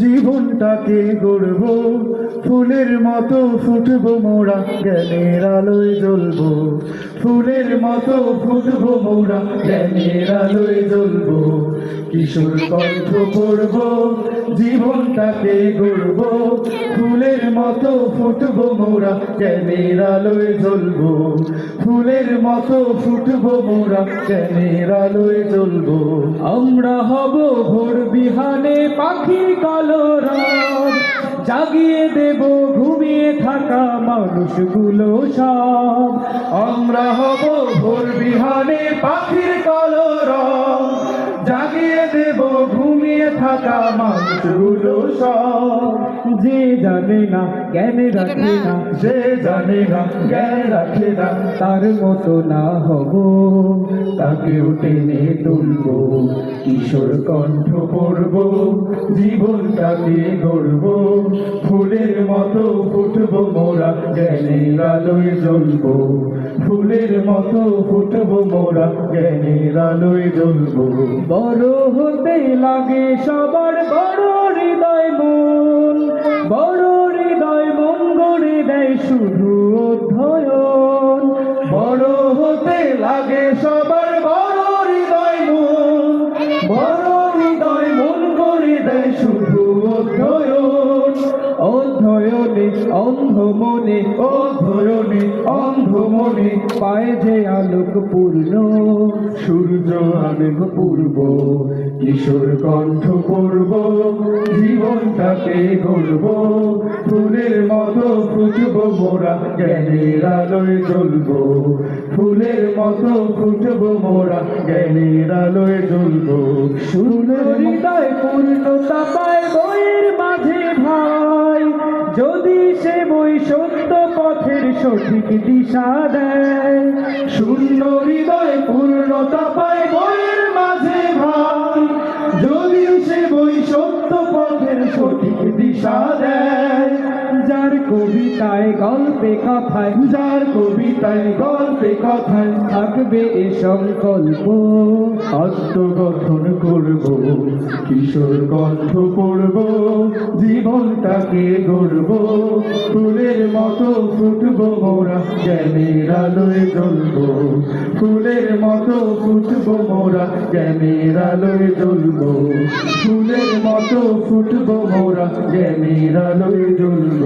জীবনটাকে গড়ব ফুলের মতো ফুটবো মোরা জ্ঞানের আলোয় জ্বলবো ফুলের মতো ফুটবো মোরা জ্ঞানের আলোয় জ্বলবো কিশোর কণ্ঠ পড়ব জীবনটাকে গড়ব ফুলের মতো ফুটবো মোরা জ্ঞানের আলোয় জ্বলবো ফুলের মতো ফুটবো মোরা জ্ঞানের আলোয় জ্বলবো আমরা হব ভোর বিহানে পাখির কলরব, জাগিয়ে দেব ঘুমিয়ে থাকা মানুষগুলো সব। আমরা হব ভোর বিহানে পাখির কলরব, জাগিয়ে দেব ঘুমিয়ে থাকা মানুষগুলো সব। যে জানে না জ্ঞান রাখে না, যে জানে না জ্ঞান রাখে না, তার মতো না হব, তাকেও টেনে তুলব কিশোর কণ্ঠ পড়ব জীবনটাকে গড়ব ফুলের মতো ফুটব মোরা জ্ঞানের আলোয় জ্বলব ফুলের মতো ফুটব মোরা জ্ঞানের আলোয় জ্বলব। বড় হতে লাগে সবার বড় হৃদয় মন, বড় হৃদয় মন গড়ে দেয় শুধু অধ্যয়ন। বড় হতে লাগে সবার বড় হৃদয় মন, বড় হৃদয় মন করে দেয় শুধু অধ্যয়ন। অধ্যয়নে অন্ধ মনে, অধ্যয়নে অন্ধ মনে পায় যে আলোক পূর্ণ, সূর্য আলোক পূর্ব কিশোর কণ্ঠ পড়ব জীবনটাকে গড়ব ফুলের মতো ফুটব মোরা জ্ঞানের আলোয় জ্বলব ফুলের মতো ফুটব মোরা জ্ঞানের আলোয় জ্বলব। সুন্দর হৃদয় পূর্ণতা পায় বইয়ের মাঝে ভাই, যদি সে বই সত্য পথের সঠিক দিশা দেয়। শূন্য হৃদয় পূর্ণতা পায় বইয়ের মাঝে ভাই, যদি সে বই সত্য পথের সঠিক দিশা দেয়। যার কবিতায় গল্পে কথায়, যার কবিতায় গল্পে কথায় থাকবে এ সংকল্প, আত্মগঠন করব কিশোর কণ্ঠ পড়ব জীবনটাকে গড়ব ফুলের মতো ফুটব মোরা জ্ঞানের আলোয় জ্বলব ফুলের মতো ফুটব মোরা জ্ঞানের আলোয় জ্বলব ফুলের মতো ফুটব মোরা জ্ঞানের আলোয় জ্বলব।